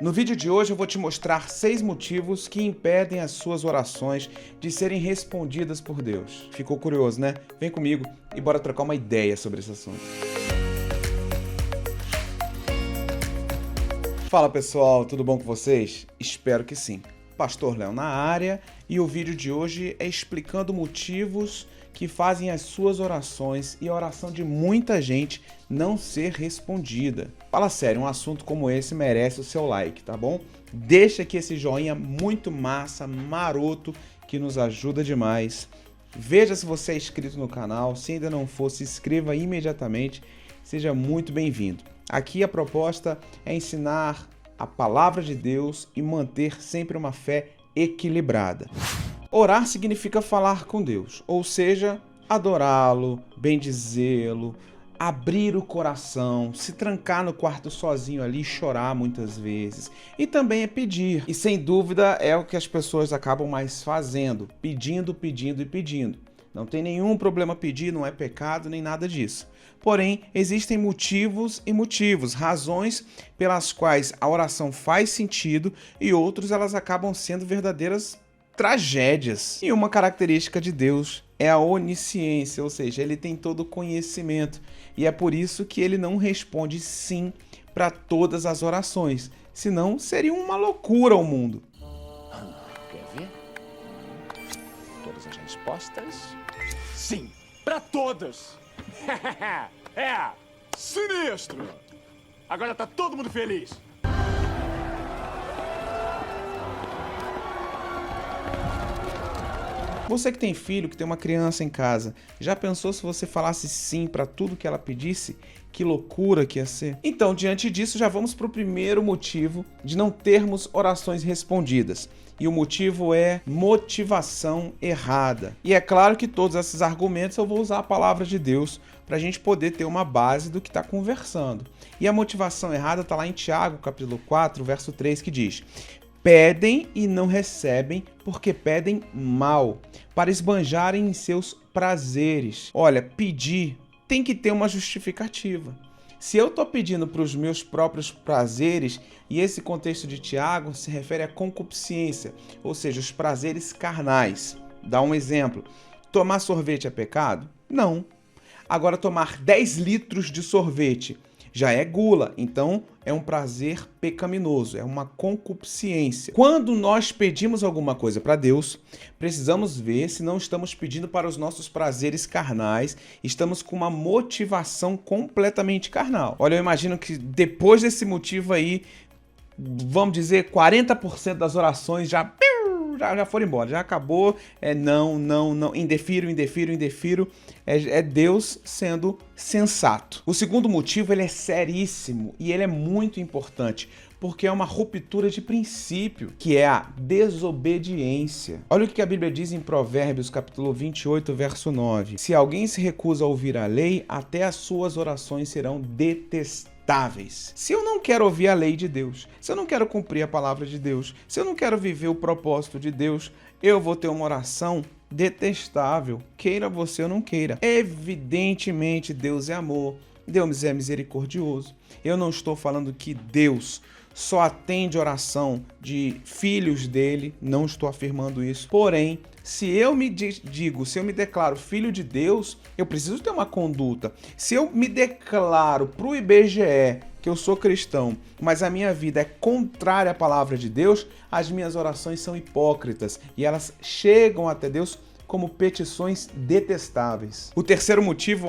No vídeo de hoje eu vou te mostrar 6 motivos que impedem as suas orações de serem respondidas por Deus. Ficou curioso, né? Vem comigo e bora trocar uma ideia sobre esse assunto. Fala pessoal, tudo bom com vocês? Espero que sim. Pastor Léo na área e o vídeo de hoje é explicando motivos que fazem as suas orações e a oração de muita gente não ser respondida. Fala sério, um assunto como esse merece o seu like, tá bom? Deixa aqui esse joinha muito massa, maroto, que nos ajuda demais. Veja se você é inscrito no canal, se ainda não for, se inscreva imediatamente, seja muito bem-vindo. Aqui a proposta é ensinar a palavra de Deus e manter sempre uma fé equilibrada. Orar significa falar com Deus, ou seja, adorá-lo, bendizê-lo, abrir o coração, se trancar no quarto sozinho ali e chorar muitas vezes. E também é pedir, e sem dúvida é o que as pessoas acabam mais fazendo, pedindo, pedindo e pedindo. Não tem nenhum problema pedir, não é pecado nem nada disso. Porém, existem motivos e motivos, razões pelas quais a oração faz sentido e outros elas acabam sendo verdadeiras tragédias. E uma característica de Deus é a onisciência, ou seja, ele tem todo o conhecimento. E é por isso que ele não responde sim para todas as orações, senão seria uma loucura o mundo. Quer ver? Todas as respostas? Sim, para todas! É, sinistro! Agora tá todo mundo feliz! Você que tem filho, que tem uma criança em casa, já pensou se você falasse sim para tudo que ela pedisse? Que loucura que ia ser! Então, diante disso, já vamos para o primeiro motivo de não termos orações respondidas. E o motivo é motivação errada. E é claro que todos esses argumentos eu vou usar a palavra de Deus para a gente poder ter uma base do que está conversando. E a motivação errada está lá em Tiago, capítulo 4, verso 3, que diz: pedem e não recebem, porque pedem mal, para esbanjarem em seus prazeres. Olha, pedir tem que ter uma justificativa. Se eu estou pedindo para os meus próprios prazeres, e esse contexto de Tiago se refere à concupiscência, ou seja, os prazeres carnais. Dá um exemplo. Tomar sorvete é pecado? Não. Agora, tomar 10 litros de sorvete já é gula, então é um prazer pecaminoso, é uma concupiscência. Quando nós pedimos alguma coisa para Deus, precisamos ver se não estamos pedindo para os nossos prazeres carnais, estamos com uma motivação completamente carnal. Olha, eu imagino que depois desse motivo aí, vamos dizer, 40% das orações já foram embora, já acabou, não, indefiro. É Deus sendo sensato. O segundo motivo, ele é seríssimo e ele é muito importante, porque é uma ruptura de princípio, que é a desobediência. Olha o que a Bíblia diz em Provérbios, capítulo 28, verso 9. Se alguém se recusa a ouvir a lei, até as suas orações serão detestáveis. Se eu não quero ouvir a lei de Deus, se eu não quero cumprir a palavra de Deus, se eu não quero viver o propósito de Deus, eu vou ter uma oração detestável, queira você ou não queira. Evidentemente, Deus é amor, Deus é misericordioso. Eu não estou falando que Deus só atende oração de filhos dele, não estou afirmando isso. Porém, se eu me declaro filho de Deus, eu preciso ter uma conduta. Se eu me declaro para o IBGE que eu sou cristão, mas a minha vida é contrária à palavra de Deus, as minhas orações são hipócritas e elas chegam até Deus como petições detestáveis. O terceiro motivo,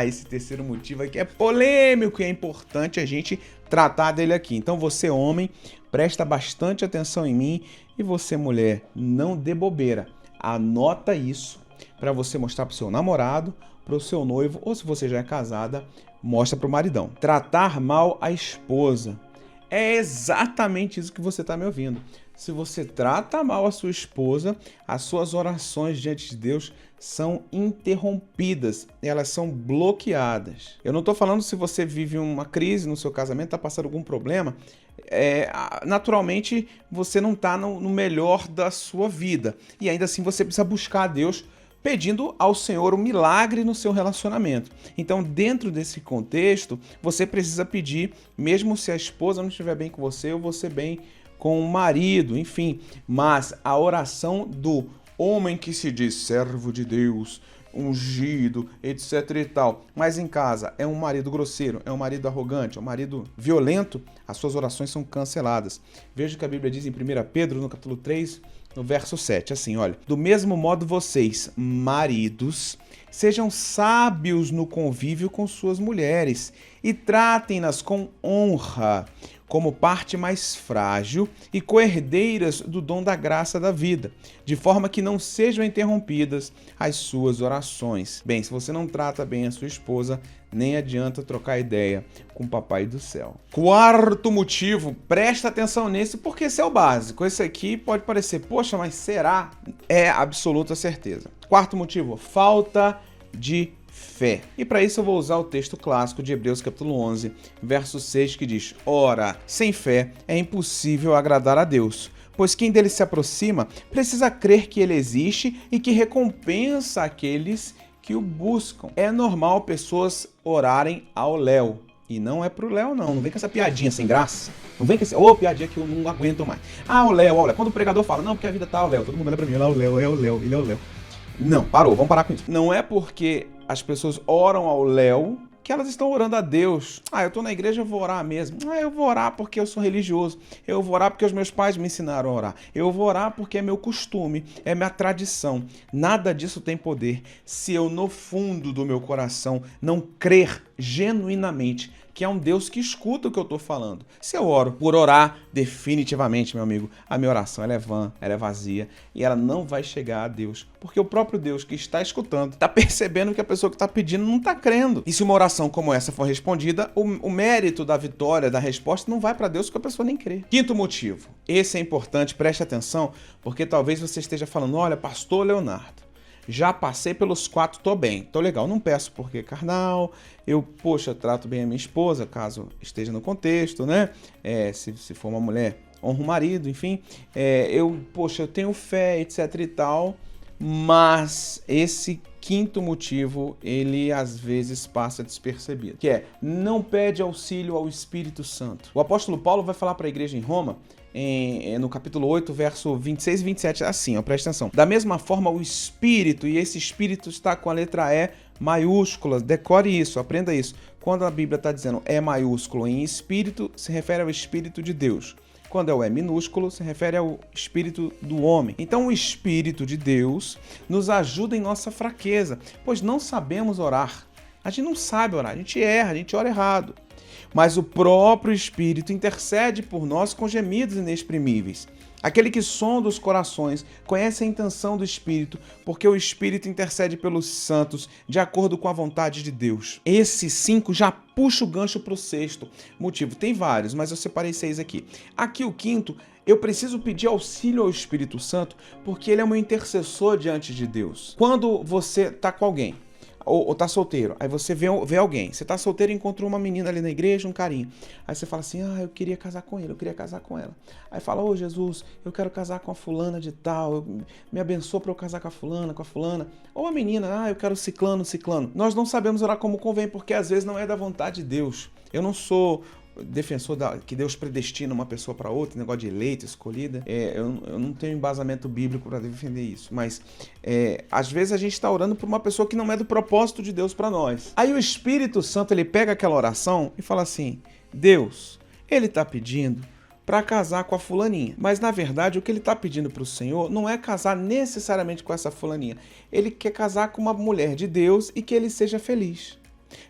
esse terceiro motivo aqui é polêmico e é importante a gente tratar dele aqui. Então você, homem, presta bastante atenção em mim, e você, mulher, não dê bobeira. Anota isso para você mostrar para o seu namorado, para o seu noivo, ou se você já é casada, mostra para o maridão. Tratar mal a esposa. É exatamente isso que você está me ouvindo. Se você trata mal a sua esposa, as suas orações diante de Deus são interrompidas, elas são bloqueadas. Eu não estou falando se você vive uma crise no seu casamento, está passando algum problema, naturalmente você não está no melhor da sua vida. E ainda assim você precisa buscar a Deus pedindo ao Senhor um milagre no seu relacionamento. Então, dentro desse contexto, você precisa pedir, mesmo se a esposa não estiver bem com você ou você bem com o marido, enfim. Mas a oração do homem que se diz servo de Deus, ungido, etc e tal, mas em casa é um marido grosseiro, é um marido arrogante, é um marido violento, as suas orações são canceladas. Veja o que a Bíblia diz em 1 Pedro, no capítulo 3, no verso 7, assim, olha: do mesmo modo vocês, maridos, sejam sábios no convívio com suas mulheres e tratem-nas com honra, como parte mais frágil e coerdeiras do dom da graça da vida, de forma que não sejam interrompidas as suas orações. Bem, se você não trata bem a sua esposa, nem adianta trocar ideia com o papai do céu. Quarto motivo, presta atenção nesse, porque esse é o básico. Esse aqui pode parecer, poxa, mas será? É absoluta certeza. Quarto motivo, falta de fé. E para isso eu vou usar o texto clássico de Hebreus capítulo 11, verso 6, que diz: ora, sem fé é impossível agradar a Deus, pois quem dele se aproxima precisa crer que ele existe e que recompensa aqueles que o buscam. É normal pessoas orarem ao Léo. E não é pro Léo, não. Não vem com essa piadinha sem graça. Não vem com essa piadinha que eu não aguento mais. O Léo, o Léo. Quando o pregador fala, não, porque a vida tá ao Léo, todo mundo olha pra mim, lá o Léo, é o Léo, ele é o Léo. Não, parou, vamos parar com isso. Não é porque as pessoas oram ao Léo que elas estão orando a Deus. Eu tô na igreja, eu vou orar mesmo. Eu vou orar porque eu sou religioso. Eu vou orar porque os meus pais me ensinaram a orar. Eu vou orar porque é meu costume, é minha tradição. Nada disso tem poder se eu, no fundo do meu coração, não crer genuinamente que é um Deus que escuta o que eu estou falando. Se eu oro por orar, definitivamente, meu amigo, a minha oração ela é vã, ela é vazia e ela não vai chegar a Deus. Porque o próprio Deus que está escutando está percebendo que a pessoa que está pedindo não está crendo. E se uma oração como essa for respondida, o mérito da vitória, da resposta, não vai para Deus porque a pessoa nem crê. Quinto motivo, esse é importante, preste atenção, porque talvez você esteja falando, olha, pastor Leonardo, já passei pelos 4, tô bem, tô legal, não peço porque carnal, eu trato bem a minha esposa, caso esteja no contexto, né? Se for uma mulher, honro o marido, enfim. Eu tenho fé, etc e tal, mas esse quinto motivo, ele às vezes passa despercebido, que é, não pede auxílio ao Espírito Santo. O apóstolo Paulo vai falar para a igreja em Roma, no capítulo 8, verso 26 e 27, assim, presta atenção. Da mesma forma, o Espírito, e esse Espírito está com a letra E maiúscula, decore isso, aprenda isso. Quando a Bíblia está dizendo E maiúsculo em Espírito, se refere ao Espírito de Deus. Quando é o E minúsculo, se refere ao Espírito do homem. Então, o Espírito de Deus nos ajuda em nossa fraqueza, pois não sabemos orar. A gente não sabe orar, a gente erra, a gente ora errado. Mas o próprio Espírito intercede por nós com gemidos inexprimíveis. Aquele que sonda os corações conhece a intenção do Espírito, porque o Espírito intercede pelos santos de acordo com a vontade de Deus. Esse 5 já puxa o gancho para o sexto motivo. Tem vários, mas eu separei 6 aqui. Aqui o quinto, eu preciso pedir auxílio ao Espírito Santo, porque ele é meu intercessor diante de Deus. Quando você está com alguém, ou tá solteiro, aí você vê alguém, você tá solteiro e encontrou uma menina ali na igreja, um carinho, aí você fala assim, eu queria casar com ele, eu queria casar com ela, aí fala, Jesus, eu quero casar com a fulana de tal, me abençoa para eu casar com a fulana, ou a menina, eu quero ciclano, nós não sabemos orar como convém, porque às vezes não é da vontade de Deus. Eu não sou defensor que Deus predestina uma pessoa para outra, negócio de eleita, escolhida, eu não tenho embasamento bíblico para defender isso, mas às vezes a gente está orando por uma pessoa que não é do propósito de Deus para nós. Aí o Espírito Santo, ele pega aquela oração e fala assim, Deus, ele está pedindo para casar com a fulaninha, mas na verdade o que ele está pedindo para o Senhor não é casar necessariamente com essa fulaninha, ele quer casar com uma mulher de Deus e que ele seja feliz.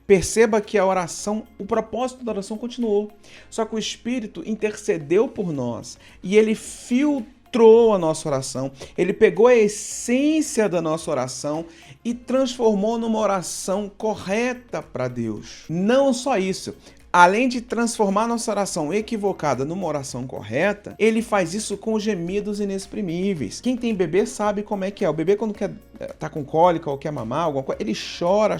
Perceba que a oração, o propósito da oração continuou, só que o Espírito intercedeu por nós e ele filtrou a nossa oração, ele pegou a essência da nossa oração e transformou numa oração correta para Deus. Não só isso, além de transformar nossa oração equivocada numa oração correta, ele faz isso com gemidos inexprimíveis. Quem tem bebê sabe como é que é. O bebê, quando tá com cólica ou quer mamar, alguma coisa, ele chora.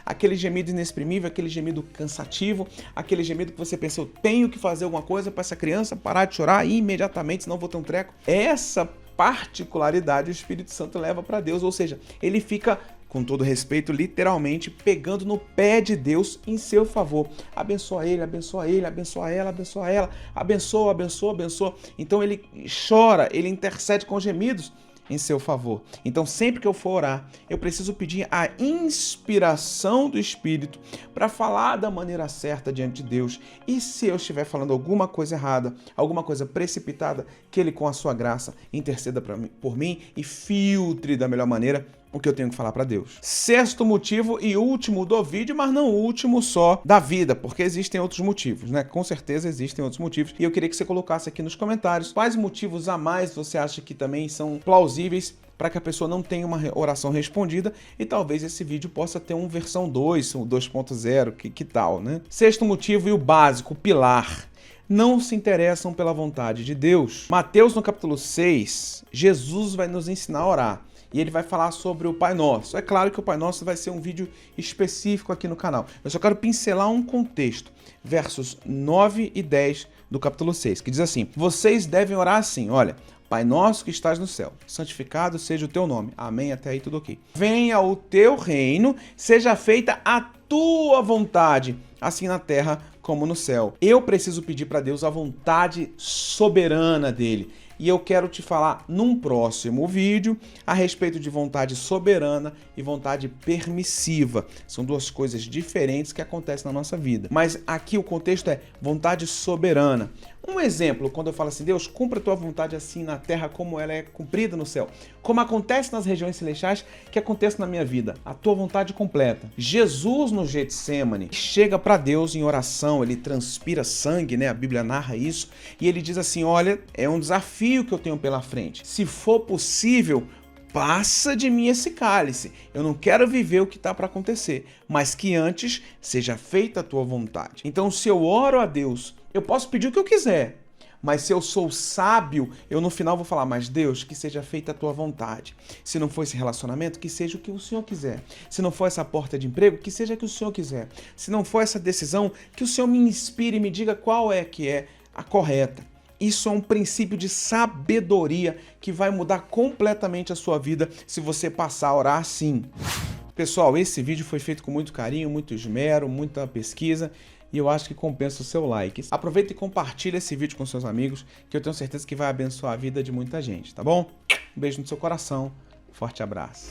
Aquele gemido inexprimível, aquele gemido cansativo, aquele gemido que você pensa, eu tenho que fazer alguma coisa para essa criança parar de chorar imediatamente, senão eu vou ter um treco. Essa particularidade o Espírito Santo leva para Deus, ou seja, ele fica, com todo respeito, literalmente pegando no pé de Deus em seu favor. Abençoa ele, abençoa ele, abençoa ela, abençoa ela, abençoa, abençoa, abençoa. Então ele chora, ele intercede com gemidos em seu favor. Então sempre que eu for orar, eu preciso pedir a inspiração do Espírito para falar da maneira certa diante de Deus. E se eu estiver falando alguma coisa errada, alguma coisa precipitada, que Ele com a sua graça interceda por mim e filtre da melhor maneira o que eu tenho que falar para Deus. Sexto motivo e último do vídeo, mas não o último só da vida, porque existem outros motivos, né? Com certeza existem outros motivos. E eu queria que você colocasse aqui nos comentários quais motivos a mais você acha que também são plausíveis para que a pessoa não tenha uma oração respondida, e talvez esse vídeo possa ter uma versão 2, ou 2.0, que tal, né? Sexto motivo e o básico, o pilar. Não se interessam pela vontade de Deus. Mateus, no capítulo 6, Jesus vai nos ensinar a orar. E ele vai falar sobre o Pai Nosso. É claro que o Pai Nosso vai ser um vídeo específico aqui no canal. Eu só quero pincelar um contexto. Versos 9 e 10 do capítulo 6, que diz assim: vocês devem orar assim, olha: Pai nosso que estás no céu, santificado seja o teu nome. Amém, até aí tudo ok. Venha o teu reino, seja feita a tua vontade, assim na terra como no céu. Eu preciso pedir para Deus a vontade soberana dele. E eu quero te falar num próximo vídeo a respeito de vontade soberana e vontade permissiva. São duas coisas diferentes que acontecem na nossa vida. Mas aqui o contexto é vontade soberana. Um exemplo, quando eu falo assim: Deus, cumpra a tua vontade assim na terra como ela é cumprida no céu. Como acontece nas regiões celestiais, que acontece na minha vida. A tua vontade completa. Jesus no Getsêmani chega para Deus em oração, ele transpira sangue, né? A Bíblia narra isso. E ele diz assim: olha, é um desafio que eu tenho pela frente. Se for possível, passa de mim esse cálice. Eu não quero viver o que está para acontecer, mas que antes seja feita a tua vontade. Então, se eu oro a Deus, eu posso pedir o que eu quiser, mas se eu sou sábio, eu no final vou falar: mas Deus, que seja feita a tua vontade. Se não for esse relacionamento, que seja o que o Senhor quiser. Se não for essa porta de emprego, que seja o que o Senhor quiser. Se não for essa decisão, que o Senhor me inspire e me diga qual é que é a correta. Isso é um princípio de sabedoria que vai mudar completamente a sua vida se você passar a orar assim. Pessoal, esse vídeo foi feito com muito carinho, muito esmero, muita pesquisa, e eu acho que compensa o seu like. Aproveita e compartilha esse vídeo com seus amigos, que eu tenho certeza que vai abençoar a vida de muita gente, tá bom? Um beijo no seu coração, forte abraço.